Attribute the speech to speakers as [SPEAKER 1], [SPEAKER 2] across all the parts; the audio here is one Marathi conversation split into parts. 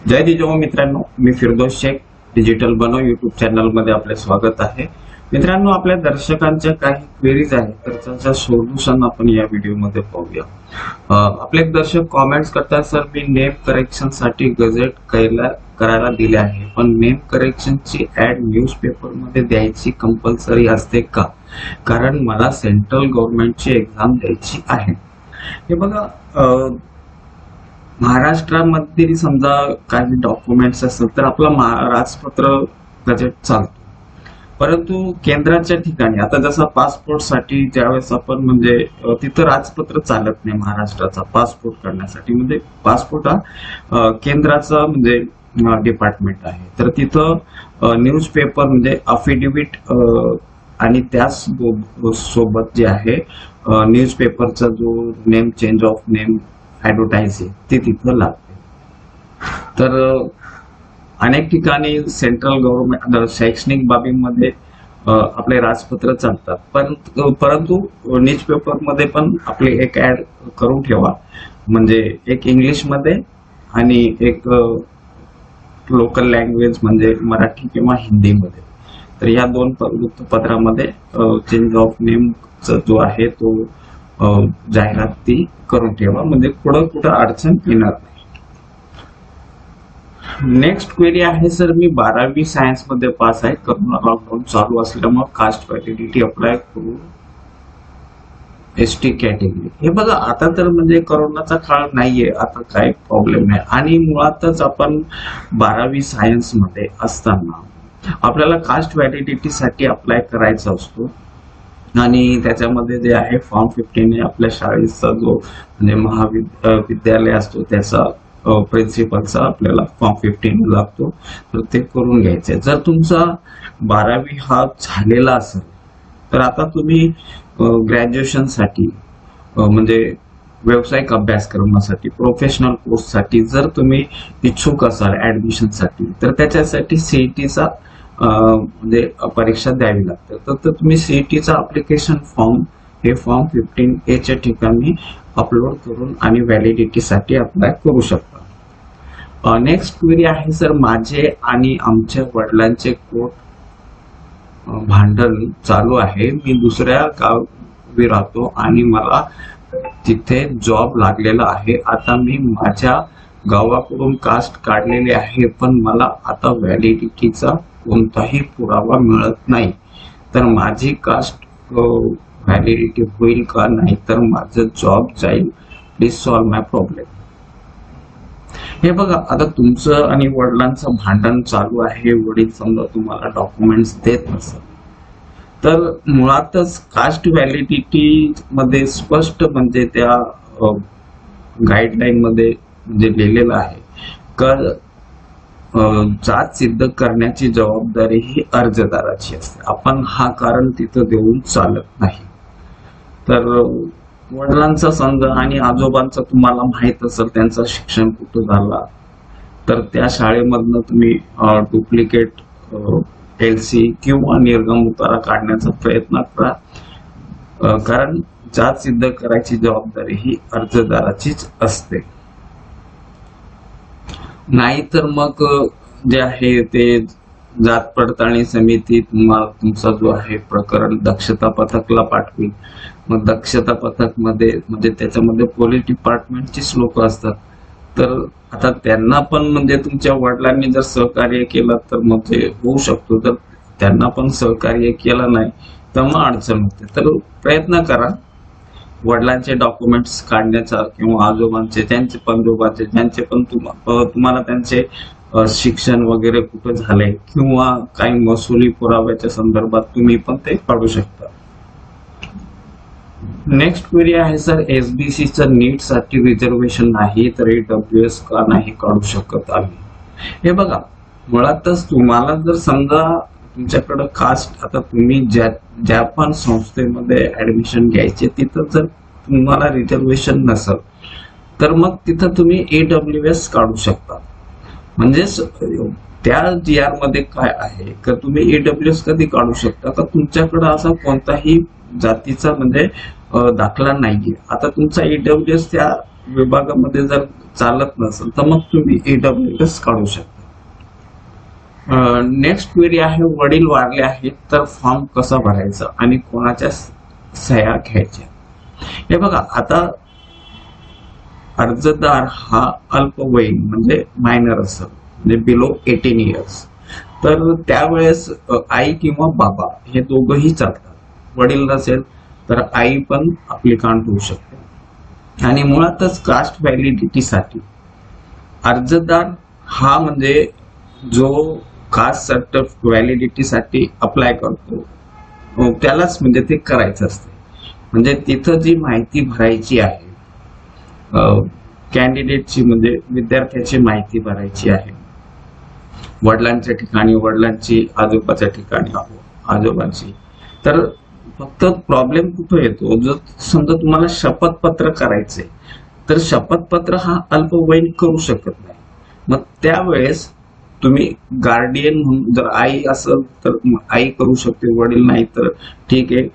[SPEAKER 1] जय दिजो मित्रांनो, मी फिरदौस शेख डिजिटल बनव युट्यूब चॅनल मध्ये आपले स्वागत आहे। मित्रांनो, आपल्या दर्शकांच्या काही क्वेरीज आहेत तर त्याचा सोल्युशन आपण या व्हिडिओ मध्ये पाहूया। आपले दर्शक कमेंट्स करतात, सर मी नेम करेक्शन साठी गजेट करायला दिले आहे, पण नेम करेक्शनची ऍड न्यूजपेपर मध्ये द्यायची कंपल्सरी असते का? कारण मला सेंट्रल गव्हर्नमेंटची एक्झाम द्यायची आहे। हे बघा, महाराष्ट्रामध्ये समजा काही डॉक्युमेंट्स असतात तर आपला राजपत्र गजेट चालतो, परंतु केंद्राच्या ठिकाणी आता जसा पासपोर्ट साठी ज्यावेळेस आपण म्हणजे तिथं राजपत्र चालत नाही। महाराष्ट्राचा पासपोर्ट करण्यासाठी म्हणजे पासपोर्ट हा केंद्राचा म्हणजे डिपार्टमेंट आहे, तर तिथं न्यूजपेपर म्हणजे अफिडेविट आणि त्याच सोबत जे आहे न्यूजपेपरचा जो नेम चेंज ऑफ नेम ऍडव्हर्टाइजिंग ते तिथं लागते। तर अनेक ठिकाणी सेंट्रल गव्हर्नमेंट शैक्षणिक बाबींमध्ये आपले राजपत्र चालतात, परंतु न्यूजपेपर मध्ये पण आपले एक ऍड करून ठेवा, म्हणजे एक इंग्लिश मध्ये आणि एक लोकल लँग्वेज म्हणजे मराठी किंवा हिंदी मध्ये। तर या दोन वृत्तपत्रामध्ये चेंज ऑफ नेम जो आहे तो जाहिरात ती करून ठेवा, म्हणजे कुठं अडचण येणार नाही। नेक्स्ट क्वेरी आहे, सर मी 12वी सायन्स मध्ये पास आहे, कोरोना लॉकडाऊन चालू असल्यामुळे कास्ट व्हॅलिडिटी अप्लाय करू एसटी कॅटेगरी। हे बघा, आता तर म्हणजे कोरोनाचा काळ नाहीये, आता काही प्रॉब्लेम नाही, आणि मुळातच आपण 12वी सायन्स मध्ये असताना आपल्याला कास्ट व्हॅलिडिटी साठी अप्लाय करायचा असतो, आणि त्याच्यामध्ये जे आहे फॉर्म 15 आपल्या शाळेचा जो म्हणजे महाविद्यालय असतो त्याचा प्रिन्सिपलचा आपल्याला फॉर्म 15 लागतो, तर ते करून घ्यायचे। जर तुमचा 12वी हा झालेला असेल तर आता तुम्ही ग्रॅज्युएशन साठी म्हणजे व्यावसायिक अभ्यासक्रमासाठी प्रोफेशनल कोर्स साठी जर तुम्ही इच्छुक असाल ऍडमिशन साठी, तर त्याच्यासाठी सीईटीचा म्हणजे परीक्षा द्यावी लागते। तर तुम्ही सीईटीचा अप्लिकेशन फॉर्म हे फॉर्म 15A च्या ठिकाणी अपलोड करून आणि व्हॅलिडिटी साठी अप्लाय करू शकता। नेक्स्ट क्वेरी आहे, सर माझे आणि आमच्या वडिलांचे कोर्ट भांडण चालू आहे, मी दुसऱ्या गावी राहतो आणि मला तिथे जॉब लागलेला आहे। आता मी माझ्या गावाकडून कास्ट काढलेली आहे, पण मला आता व्हॅलिडिटीचा कोणताही पुरावा मिळत नाही, तर माझी कास्ट व्हॅलिडिटी होईल का? नाही तर माझं जॉब जाईल, प्लीज सॉल्व माय प्रॉब्लेम। हे बघा, आता तुमचं आणि वडिलांचं भांडण चालू आहे, वडील समजा तुम्हाला डॉक्युमेंट्स देत नसतात, तर मुळातच कास्ट व्हॅलिडिटी मध्ये स्पष्ट म्हणजे त्या गाईडलाईन मध्ये म्हणजे लिहिलेलं आहे की जात सिद्ध करण्याची जबाबदारी ही अर्जदाराची असते, आपण हा कारण तिथं देऊन चालत नाही। तर वडिलांचा समजा आणि आजोबांचा तुम्हाला माहित असेल त्यांचं शिक्षण कुठं झाला, तर त्या शाळेमधनं तुम्ही डुप्लिकेट LC किंवा निर्गम उतारा काढण्याचा प्रयत्न करा, कारण जात सिद्ध करायची जबाबदारी ही अर्जदाराचीच असते। नाही तर मग जे आहे ते जात पडताळणी समिती तुमचा जो आहे प्रकरण दक्षता पथकला पाठवेल, मग दक्षता पथक मध्ये म्हणजे त्याच्यामध्ये पोलीस डिपार्टमेंटचीच लोक असतात, तर आता त्यांना पण म्हणजे तुमच्या वडिलांनी जर सहकार्य केलं तर मग ते होऊ शकतो, तर त्यांना पण सहकार्य केलं नाही तर मग अडचण होते। तर प्रयत्न करा वडिलांचे डॉक्युमेंट्स काढण्याचा किंवा आजोबांचे, त्यांचे पंजोबाचे, ज्यांचे पण तुम्हाला त्यांचे शिक्षण वगैरे कुठे झाले किंवा काही महसुली पुराव्याच्या संदर्भात तुम्ही पण ते काढू शकता। नेक्स्ट क्वेरी आहे, सर SBCचं नीट साठी रिझर्वेशन नाही तर AWS का नाही काढू शकत आम्ही? हे बघा, मुळातच तुम्हाला जर समजा तुमच्याकडे कास्ट, आता तुम्ही ज्या पण संस्थेमध्ये ऍडमिशन घ्यायचे तिथं जर तुम्हाला रिझर्वेशन नसेल तर मग तिथं तुम्ही AWS काढू शकता। म्हणजेच त्या GR मध्ये काय आहे तर तुम्ही AWS कधी काढू शकता का तुमच्याकडे असा कोणताही जातीचा म्हणजे दाखला नाहीये। आता तुमचा AWS त्या विभागामध्ये जर चालत नसेल तर मग तुम्ही EWS काढू शकता. नेक्स्ट क्वेरी आहे, वडील वारले आहेत तर फॉर्म कसा भरायचा आणि कोणाच्या सह्या घ्यायच्या. हे बघा, आता अर्जदार हा अल्पवयीन म्हणजे मायनर असेल, म्हणजे बिलो 18 इयर्स, तर त्यावेळेस आई किंवा बाबा हे दोघंही चालतात. वडील नसेल तर आई पण अप्लिकांट होऊ शकते. आणि मुळातच कास्ट व्हॅलिडिटीसाठी अर्जदार हा म्हणजे जो कास्ट सर्टिफिकेट व्हॅलिडिटीसाठी अप्लाय करतो त्यालाच म्हणजे ते करायचं असते. म्हणजे तिथं जी माहिती भरायची आहे कॅन्डिडेटची, म्हणजे विद्यार्थ्याची माहिती भरायची आहे, वडिलांच्या ठिकाणी वडिलांची, आजोबाच्या ठिकाणी आजोबांची, तर फक्त प्रॉब्लेम कुठं येतो, जर समजा तुम्हाला शपथपत्र करायचंय तर शपथपत्र हा अल्पवयीन करू शकत नाही. मग त्यावेळेस तुम्ही गार्डियन म्हणून, जर आई असेल तर आई करू शकते, वडील नाही तर ठीक आहे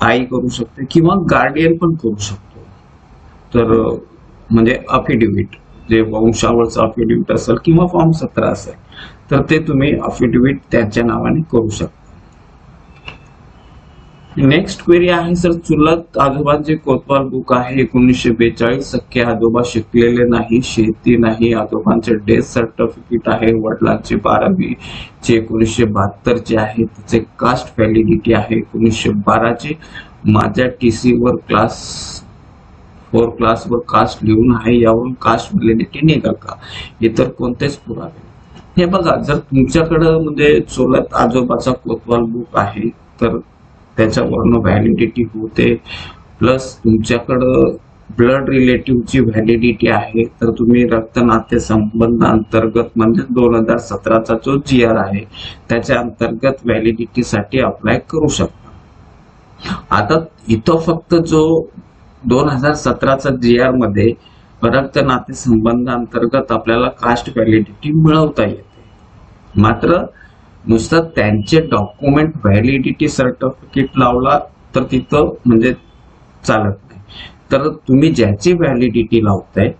[SPEAKER 1] आई करू शकते, किंवा गार्डियन पण करू शकतो. तर म्हणजे अफिडेव्हिट, जे वंशावळचं अफिडेव्हिट असेल किंवा फॉर्म 17 असेल तर ते तुम्ही अफिडेव्हिट त्यांच्या नावाने करू शकता. नेक्स्ट क्वेरी आहे, सर चुलत आजोबांचे कोतवाल बुक आहे 1942, सख्खे आजोबा शिकलेले नाही, शेती नाही, आजोबांचे डेथ सर्टिफिकेट आहे, वडिलांचे 12वी चे 1972 आहे, त्याचे कास्ट व्हॅलिडिटी आहे 1912 माझ्या TC वर क्लास 4 क्लासवर कास्ट लिहून आहे, यावरून कास्ट व्हॅलिडिटी निघेल का, इतर कोणतेच पुरावे. हे बघा, जर तुमच्याकडे म्हणजे चुलत आजोबाचा कोतवाल बुक आहे तर त्याच्यावरनं व्हॅलिडिटी होते, प्लस तुमच्याकडं ब्लड रिलेटिव्हची व्हॅलिडिटी आहे तर तुम्ही रक्त नाते संबंध अंतर्गत म्हणजे 2017चा जो GR आहे त्याच्या अंतर्गत व्हॅलिडिटीसाठी अप्लाय करू शकता. आता इथं फक्त जो 2017चा GR मध्ये रक्त नाते संबंध अंतर्गत आपल्याला कास्ट व्हॅलिडिटी मिळवता येते, मात्र नुसतं त्यांचे डॉक्युमेंट व्हॅलिडिटी सर्टिफिकेट लावला तर तिथं म्हणजे चालत नाही. तर तुम्ही ज्याची व्हॅलिडिटी लावताय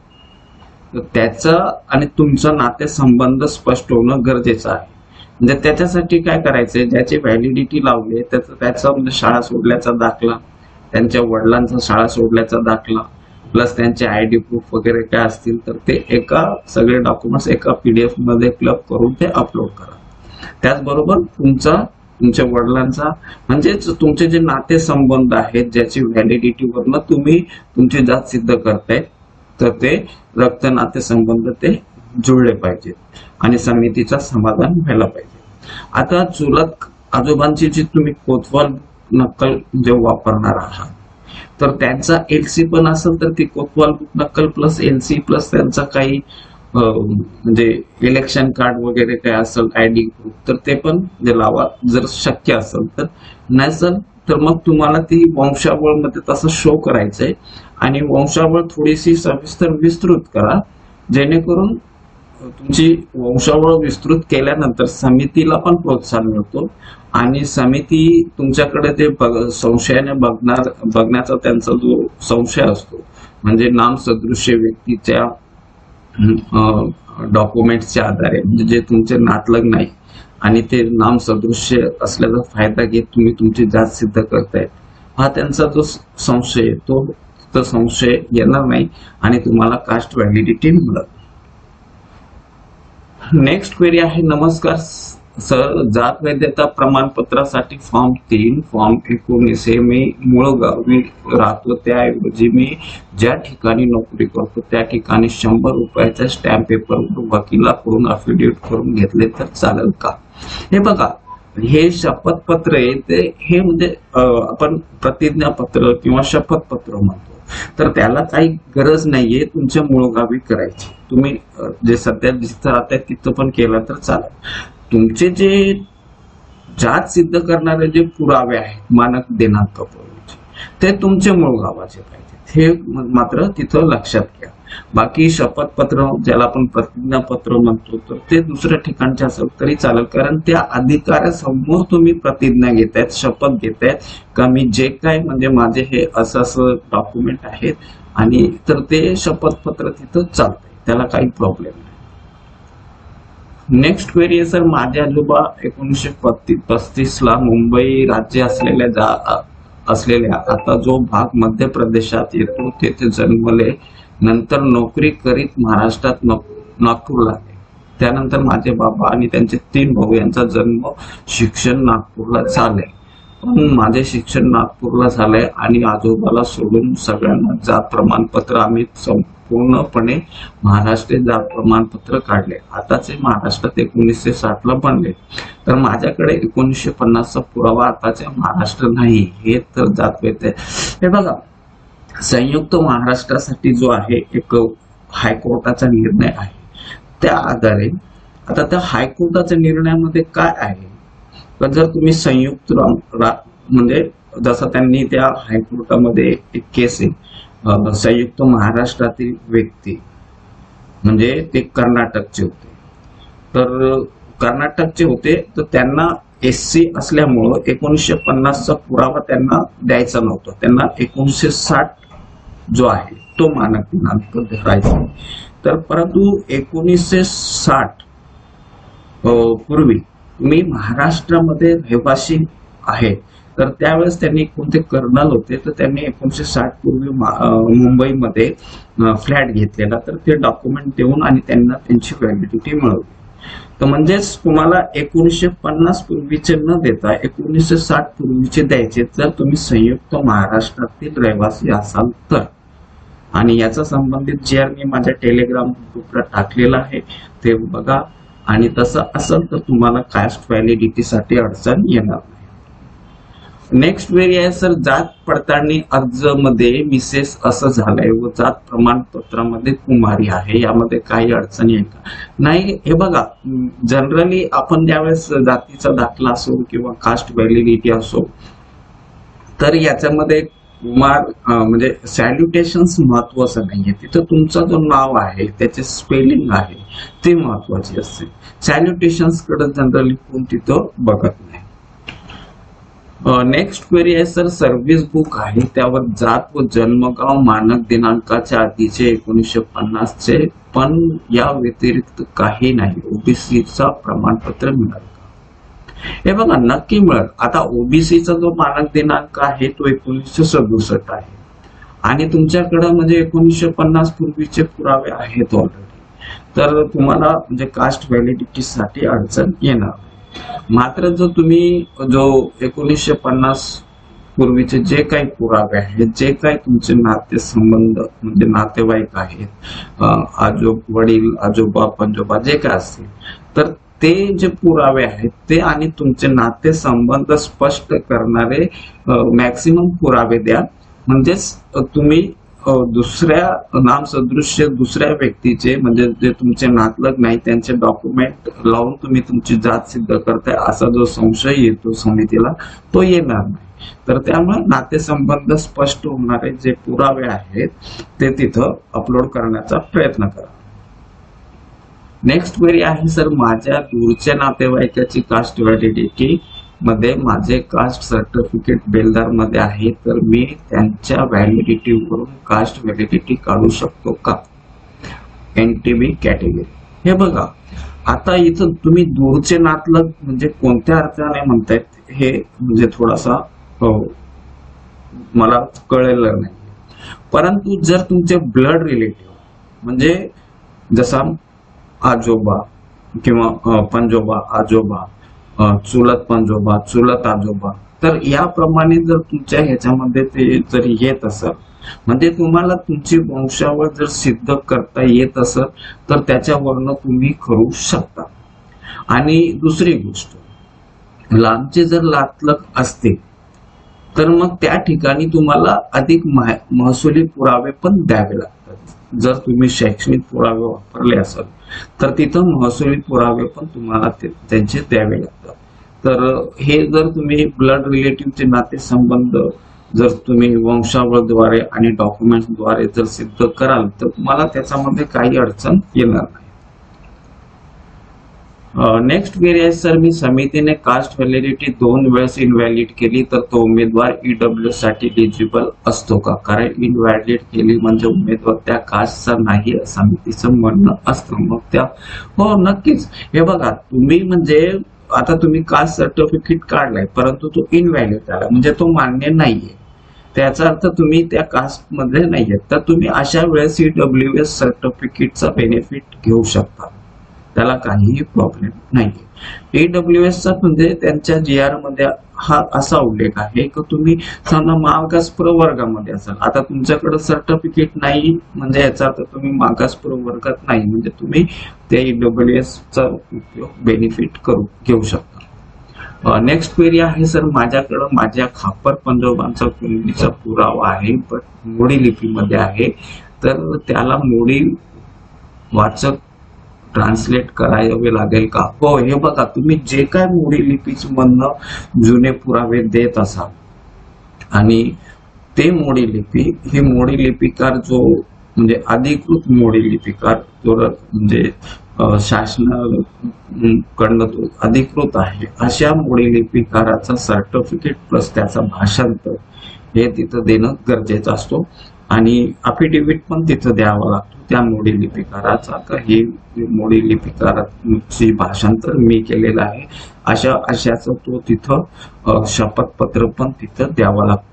[SPEAKER 1] त्याचा आणि तुमचा नातेसंबंध स्पष्ट होणं गरजेचं आहे. म्हणजे त्याच्यासाठी काय करायचंय, ज्याची व्हॅलिडिटी लावली त्याचा म्हणजे शाळा सोडल्याचा दाखला, त्यांच्या वडिलांचा शाळा सोडल्याचा दाखला, प्लस त्यांचे ID प्रूफ वगैरे काय असतील तर ते सगळे डॉक्युमेंट्स एका PDF मध्ये क्लब करून ते अपलोड करा. त्याचबरोबर तुमच्या वडिलांचा म्हणजे तुमचे जे नातेसंबंध आहेत ज्याची व्हॅलिडिटी वरनं तुम्ही तुमची जात सिद्ध करताय तर ते रक्त नातेसंबंध ते जुळले पाहिजेत आणि समितीचा समाधान व्हायला पाहिजे. आता चुलत आजोबांची जी तुम्ही कोतवाल नक्कल जे वापरणार आहात तर त्यांचा LC पण असेल तर ती कोतवाल नक्कल प्लस LC प्लस त्यांचा काही म्हणजे इलेक्शन कार्ड वगैरे काय असेल ID प्रूफ तर ते पण लावा जर शक्य असेल तर. नसेल तर मग तुम्हाला ती वंशावळ मध्ये तसं शो करायचंय आणि वंशावळ थोडीशी सविस्तर विस्तृत करा, जेणेकरून तुमची वंशावळ विस्तृत केल्यानंतर समितीला पण प्रोत्साहन मिळतो आणि समिती तुमच्याकडे ते संशयाने बघण्याचा त्यांचा जो संशय असतो, म्हणजे नाम सदृश्य व्यक्तीच्या डॉक्युमेंटच्या आधारे, म्हणजे जे तुमचे नातलग नाही आणि ते नाम सदृश्य असल्याचा फायदा घेत तुम्ही तुमची जात सिद्ध करताय, हा त्यांचा जो संशय तो संशय येणार नाही आणि तुम्हाला कास्ट व्हॅलिडिटी मिळेल. नेक्स्ट क्वेरी आहे, नमस्कार सर, जात वैधता प्रमाणपत्रासाठी फॉर्म 3 फॉर्म 19 हे मी मूळ गावी राहतो, त्याऐवजी मी ज्या ठिकाणी नोकरी करतो त्या ठिकाणी 100 रुपयाच्या स्टॅम्प पेपरवर वकिलाकडून अफिडेव्हिट करून घेतले तर चालेल का. हे बघा, हे शपथपत्र आहे ते हे म्हणजे आपण प्रतिज्ञापत्र किंवा शपथपत्र म्हणतो, तर त्याला काही गरज नाहीये तुमच्या मूळ गावी करायची. तुम्ही जे सध्या जिथं राहताय तिथं पण केलं तर चालेल. तुमचे जे जात सिद्ध करणारे जे पुरावे आहेत मानक दिनांक ते तुमचे मूळ गावाचे पाहिजेत, हे मात्र तिथं लक्षात घ्या. बाकी शपथपत्र ज्याला आपण प्रतिज्ञापत्र म्हणतो तर ते दुसऱ्या ठिकाणचे असेल तरी चालेल, कारण त्या अधिकाऱ्यासमोर तुम्ही प्रतिज्ञा घेतायत, शपथ घेतायत का मी जे काय म्हणजे माझे हे असं डॉक्युमेंट आहेत आणि तर ते शपथपत्र तिथं चालतंय. त्याला काही प्रॉब्लेम नाही. नेक्स्ट क्वेरी आहे सर, माझे आजोबा 1935 ला मुंबई राज्य असलेल्या आता जो भाग मध्य प्रदेशात येतो तेथे जन्मले. नंतर नोकरी करीत महाराष्ट्रात नागपूरला आले. त्यानंतर माझे बाबा आणि त्यांचे 3 भाऊ यांचा जन्म शिक्षण नागपूरला झाले. पण माझे शिक्षण नागपूरला झाले आणि आजोबाला सोडून सगळ्यांना जात प्रमाणपत्र आम्ही संपूर्णपणे महाराष्ट्रीय जात प्रमाणपत्र काढले. आताचे महाराष्ट्रात 1960 ला बनले. तर माझ्याकडे 1950चा पुरावा आताच्या महाराष्ट्र नाही, हे तर जात हे बघा. संयुक्त महाराष्ट्रासाठी जो आहे एक हायकोर्टाचा निर्णय आहे, त्या आधारे आता त्या हायकोर्टाच्या निर्णयामध्ये काय आहे, तर जर तुम्ही संयुक्त म्हणजे जसं त्यांनी त्या हायकोर्टामध्ये एक केस आहे, संयुक्त महाराष्ट्रातील व्यक्ती म्हणजे ते कर्नाटकचे होते. तर कर्नाटकचे होते तर त्यांना SC असल्यामुळं 1950चा पुरावा त्यांना द्यायचा नव्हता. त्यांना 1960 जो आहे तो मानक दिनांक धरायचा. तर परंतु 1960 पूर्वी मी महाराष्ट्रामध्ये रहिवासी आहे. तर त्यावेळेस त्यांनी कोणते कर्नल होते, तर त्यांनी 1960 पूर्वी मुंबईमध्ये फ्लॅट घेतलेला. तर ते डॉक्युमेंट देऊन आणि त्यांना त्यांची व्हॅलिडिटी मिळवली. तर म्हणजेच तुम्हाला 1950 पूर्वीचे न देता 1960 पूर्वीचे द्यायचे जर तुम्ही संयुक्त महाराष्ट्रातील रहिवासी असाल तर. आणि याचा संबंधित GR मी माझ्या टेलिग्राम ग्रुपला टाकलेला आहे, ते बघा. आणि तसं असेल तर तुम्हाला कास्ट व्हॅलिडिटी साठी अडचण येणार नाही. नेक्स्ट वेरी आहे सर, जात पडताळणी अर्ज मध्ये मिसेस असं झालंय व जात प्रमाणपत्रामध्ये कुमारी आहे, यामध्ये काही अडचणी आहे का? नाही. हे बघा, जनरली आपण ज्यावेळेस जातीचा दाखला असो किंवा कास्ट व्हॅलिडिटी असो, तर याच्यामध्ये कुमार म्हणजे सॅल्युटेशन्स महत्वाचं नाहीये. तिथं तुमचं जो नाव आहे त्याचे स्पेलिंग आहे ते महत्वाचे असते. सॅल्युटेशन्स कडे जनरली कोण तिथं बघत नाही. नेक्स्ट क्वेरी आहे सर, सर्व्हिस बुक आहे त्यावर जात व जन्मगाव मानक दिनांकाच्या आधीचे 1950 चे, पण या व्यतिरिक्त काही नाही. OBCचा प्रमाणपत्र मिळाल का? हे बघा, नक्की मिळेल. आता OBCचा जो मानक दिनांक आहे तो 1967 आहे आणि तुमच्याकडे म्हणजे 1950 पूर्वीचे पुरावे आहेत ऑलरेडी. तर तुम्हाला म्हणजे कास्ट व्हॅलिडिटी साठी अडचण येणार. मात्र जर तुम्ही जो 1950 पूर्वीचे जे काही पुरावे आहेत, जे काही तुमचे नातेसंबंध म्हणजे नातेवाईक आहेत, वडील, आजोबा, पंजोबा जे काय असतील, तर ते जे पुरावे आहेत ते आणि तुमचे नातेसंबंध स्पष्ट करणारे मॅक्सिमम पुरावे द्या. म्हणजेच तुम्ही दुसऱ्या नामसदृश्य दुसऱ्या व्यक्तीचे म्हणजे जे तुमचे नातलग नाही त्यांचे डॉक्युमेंट लावून तुम्ही तुमची जात सिद्ध करताय असा जो संशय येतो समितीला तो येणार नाही. तर त्यामुळे नातेसंबंध स्पष्ट होणारे जे पुरावे आहेत ते तिथं अपलोड करण्याचा प्रयत्न करा. नेक्स्ट क्वेरी आहे सर, माझ्या दूरच्या नातेवाईकाची कास्ट व्हॅलिडिटी मध्ये माझे कास्ट सर्टिफिकेट बेलदार मध्ये आहे, तर मी त्यांच्या व्हॅलिडिटी वरून कास्ट व्हॅलिडिटी काढू शकतो का? NTB category. हे बघा, आता इथं तुम्ही दूरचे नातलग म्हणजे कोणत्या अर्थाने म्हणतायत हे म्हणजे थोडासा मला कळलेलं नाही. परंतु जर तुमचे ब्लड रिलेटिव्ह म्हणजे जसा आजोबा किंवा पंजोबा, आजोबा, चुलत पंजोबा, चुलत आजोबा, तर याप्रमाणे जर तुमच्या ह्याच्यामध्ये ते जर येत असेल म्हणजे तुम्हाला तुमची वंशावळ जर सिद्ध करता येत असेल तर त्याच्यावरनं तुम्ही करू शकता. आणि दुसरी गोष्ट, लांबचे जर नातलग असते तर मग त्या ठिकाणी तुम्हाला अधिक महसुली पुरावे पण द्यावे लागतात. जर तुम्ही शैक्षणिक पुरावे वापरले असेल तर तिथं महसुली पुरावे पण तुम्हाला त्यांचे द्यावे लागतात. तर हे जर तुम्ही ब्लड रिलेटिव्हचे नातेसंबंध जर तुम्ही वंशावळद्वारे आणि डॉक्युमेंट्सद्वारे जर सिद्ध कराल तर तुम्हाला त्याच्यामध्ये काही अडचण येणार नाही. नेक्स्ट क्वेरी आहे सर, मी समितीने कास्ट व्हॅलिडिटी 2 वेळेस इनव्हॅलिड केली तर तो उमेदवार ईडब्ल्यू साठी एलिजिबल असतो का? कारण इनव्हॅलिड केली म्हणजे उमेदवार त्या कास्टचा नाही असं समितीचं म्हणणं असतं. मग त्या हो नक्कीच. हे बघा, तुम्ही म्हणजे आता तुम्ही कास्ट सर्टिफिकेट काढलाय परंतु तो इनव्हॅलिड झाला म्हणजे तो मान्य नाहीये, त्याचा अर्थ तुम्ही त्या कास्ट मध्ये नाहीये, तर तुम्ही अशा वेळेस ईडब्ल्यूएस सर्टिफिकेटचा बेनिफिट घेऊ शकता, त्याला काहीही प्रॉब्लेम नाहीये. ईडब्ल्यूएस चा म्हणजे त्यांच्या जीआर मध्ये हा असा उल्लेख आहे की तुम्ही समजा मागास प्रवर्गामध्ये असाल, आता तुमच्याकडे सर्टिफिकेट नाही म्हणजे याचा अर्थ तुम्ही मागास प्रवर्गात नाही, म्हणजे तुम्ही त्या ईडब्ल्यूएस चा उपयोग बेनिफिट घेऊ शकता. नेक्स्ट क्वेरी आहे सर, माझ्याकडे माझ्या खापर पंजोबांचा कुंडलीचा पुरावा आहे पण मोडी लिपीमध्ये आहे, तर त्याला मोडी वाचक ट्रान्सलेट करावे लागेल का? हो, हे बघा, तुम्ही जे काय मोडी लिपीचं म्हणणं जुने पुरावे देत असाल आणि ते मोडी लिपी, हे मोडी लिपिकार जो म्हणजे अधिकृत मोडी लिपिकार जो म्हणजे शासनाकडनं तो अधिकृत आहे, अशा मोडी लिपिकाराचा सर्टिफिकेट प्लस त्याचा भाषांतर हे तिथं देणं गरजेचं असतो आणि अफिडेव्हिट पण तिथं द्यावा लागतो त्या मोडी लिपिकाराचा, का हे मोडी लिपिकाराची भाषांतर मी केलेलं आहे अशाचं तो तिथं शपथपत्र पण तिथं द्यावं लागतं.